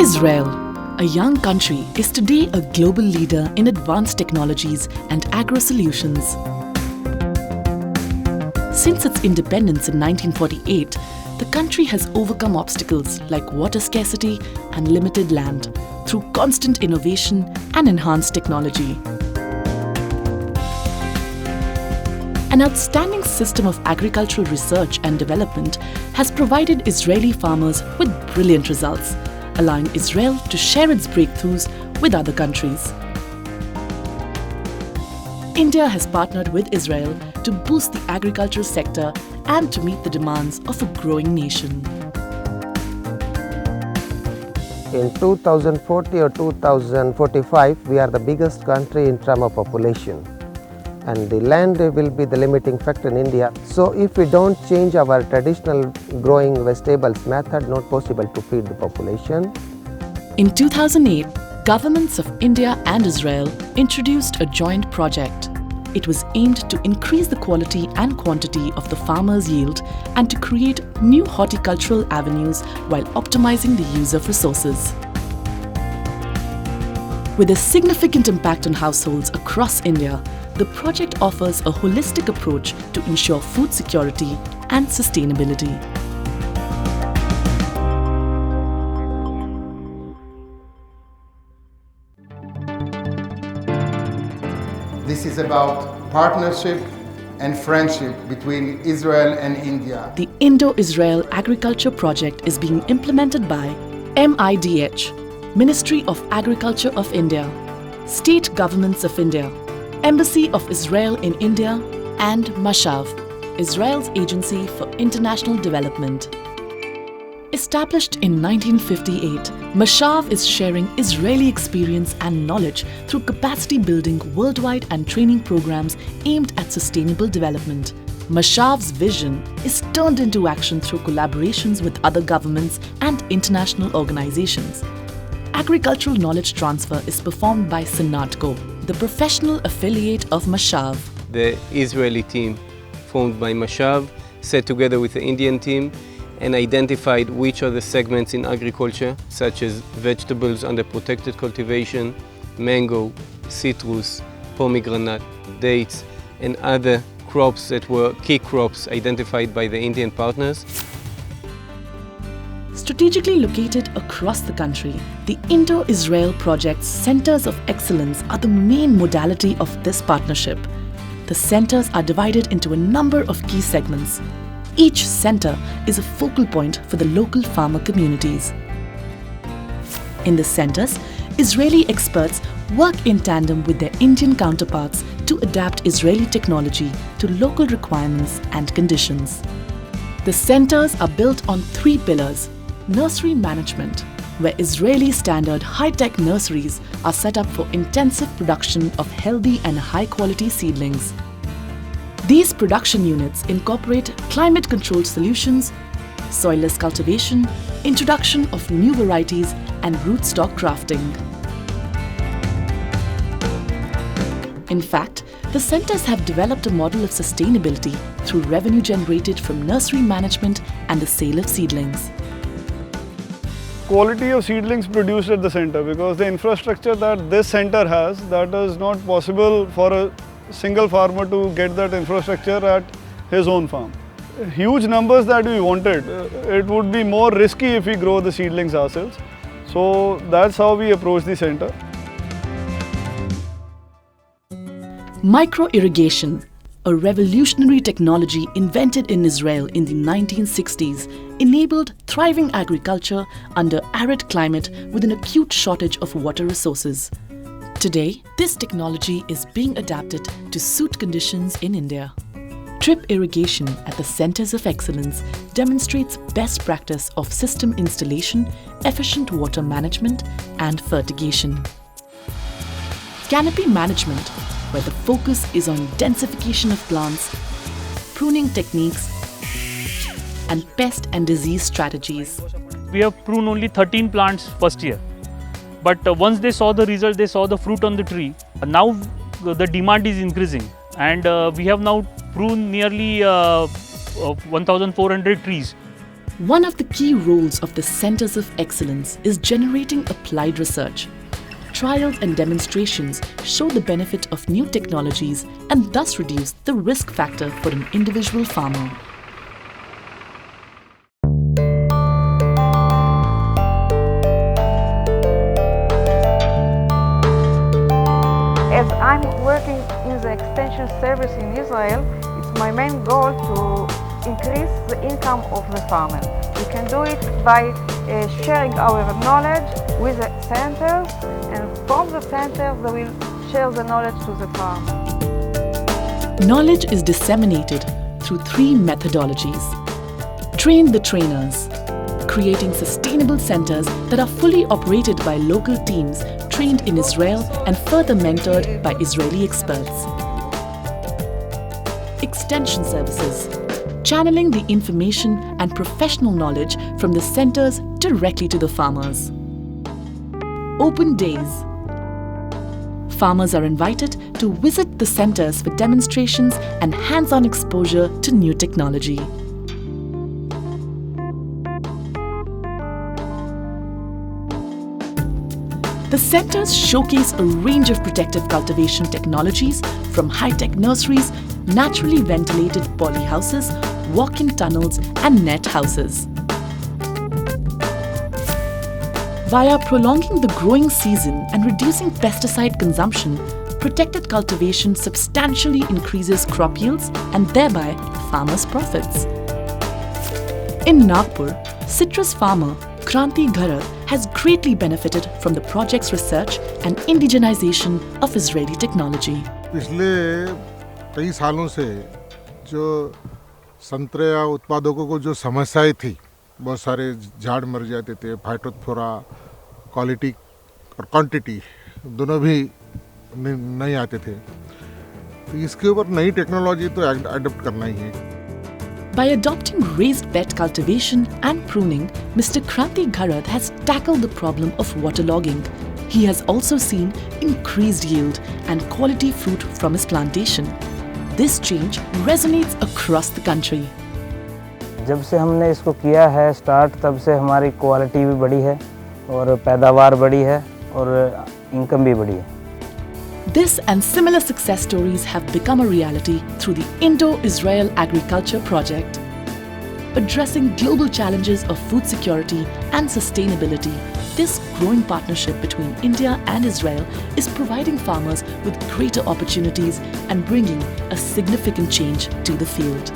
Israel, a young country, is today a global leader in advanced technologies and agro-solutions. Since its independence in 1948, the country has overcome obstacles like water scarcity and limited land through constant innovation and enhanced technology. An outstanding system of agricultural research and development has provided Israeli farmers with brilliant results, allowing Israel to share its breakthroughs with other countries. India has partnered with Israel to boost the agricultural sector and to meet the demands of a growing nation. In 2040 or 2045, we are the biggest country in terms of population. And the land will be the limiting factor in India. So if we don't change our traditional growing vegetables method, not possible to feed the population. In 2008, governments of India and Israel introduced a joint project. It was aimed to increase the quality and quantity of the farmers' yield and to create new horticultural avenues while optimizing the use of resources. With a significant impact on households across India, the project offers a holistic approach to ensure food security and sustainability. This is about partnership and friendship between Israel and India. The Indo-Israel Agriculture Project is being implemented by MIDH, Ministry of Agriculture of India, State Governments of India, Embassy of Israel in India, and MASHAV, Israel's Agency for International Development. Established in 1958, MASHAV is sharing Israeli experience and knowledge through capacity building worldwide and training programs aimed at sustainable development. MASHAV's vision is turned into action through collaborations with other governments and international organizations. Agricultural knowledge transfer is performed by Senatco, the professional affiliate of MASHAV. The Israeli team, formed by MASHAV, sat together with the Indian team and identified which are the segments in agriculture, such as vegetables under protected cultivation, mango, citrus, pomegranate, dates, and other crops that were key crops identified by the Indian partners. Strategically located across the country, the Indo-Israel Project's Centers of Excellence are the main modality of this partnership. The centers are divided into a number of key segments. Each center is a focal point for the local farmer communities. In the centers, Israeli experts work in tandem with their Indian counterparts to adapt Israeli technology to local requirements and conditions. The centers are built on three pillars: nursery management, where Israeli standard high-tech nurseries are set up for intensive production of healthy and high-quality seedlings. These production units incorporate climate-controlled solutions, soilless cultivation, introduction of new varieties, and rootstock grafting. In fact, the centers have developed a model of sustainability through revenue generated from nursery management and the sale of seedlings. Quality of seedlings produced at the center, because the infrastructure that this center has, that is not possible for a single farmer to get that infrastructure at his own farm. Huge numbers that we wanted, it would be more risky if we grow the seedlings ourselves. So that's how we approach the center. Micro-irrigation, a revolutionary technology invented in Israel in the 1960s, enabled thriving agriculture under arid climate with an acute shortage of water resources. Today, this technology is being adapted to suit conditions in India. Drip irrigation at the Centers of Excellence demonstrates best practice of system installation, efficient water management, and fertigation. Canopy management, where the focus is on densification of plants, pruning techniques, and pest and disease strategies. We have pruned only 13 plants first year. But once they saw the result, they saw the fruit on the tree. Now the demand is increasing, and we have now pruned nearly 1,400 trees. One of the key roles of the Centers of Excellence is generating applied research. Trials and demonstrations show the benefit of new technologies and thus reduce the risk factor for an individual farmer. As I'm working in the extension service in Israel, it's my main goal to increase the income of the farmer. We can do it by sharing our knowledge with the centers, and from the centers they will share the knowledge to the farmer. Knowledge is disseminated through three methodologies. Train the trainers, creating sustainable centers that are fully operated by local teams trained in Israel and further mentored by Israeli experts. Extension services, channeling the information and professional knowledge from the centers directly to the farmers. Open days. Farmers are invited to visit the centers for demonstrations and hands-on exposure to new technology. The centers showcase a range of protective cultivation technologies from high-tech nurseries, naturally ventilated polyhouses, walk-in tunnels and net houses. Via prolonging the growing season and reducing pesticide consumption, protected cultivation substantially increases crop yields and thereby farmers' profits. In Nagpur, citrus farmer Kranti Gharat has greatly benefited from the project's research and indigenization of Israeli technology. पिछले कई सालों से जो संतरे उत्पादकों को जो समस्याएं थी, बहुत सारे झाड़ मर जाते थे, फाइटोथोरा, क्वालिटी और क्वांटिटी दोनों भी नहीं आते थे, तो इसके ऊपर नई टेक्नोलॉजी तो अडॉप्ट करना ही है. By adopting raised bed cultivation and pruning, Mr. Kranti Gharat has tackled the problem of waterlogging. He has also seen increased yield and quality fruit from his plantation. This change resonates across the country. जब से हमने इसको किया है start, तब से हमारी quality भी बढ़ी है और पैदावार बढ़ी है और इनकम भी बढ़ी है. This and similar success stories have become a reality through the Indo-Israel Agriculture Project. Addressing global challenges of food security and sustainability, this growing partnership between India and Israel is providing farmers with greater opportunities and bringing a significant change to the field.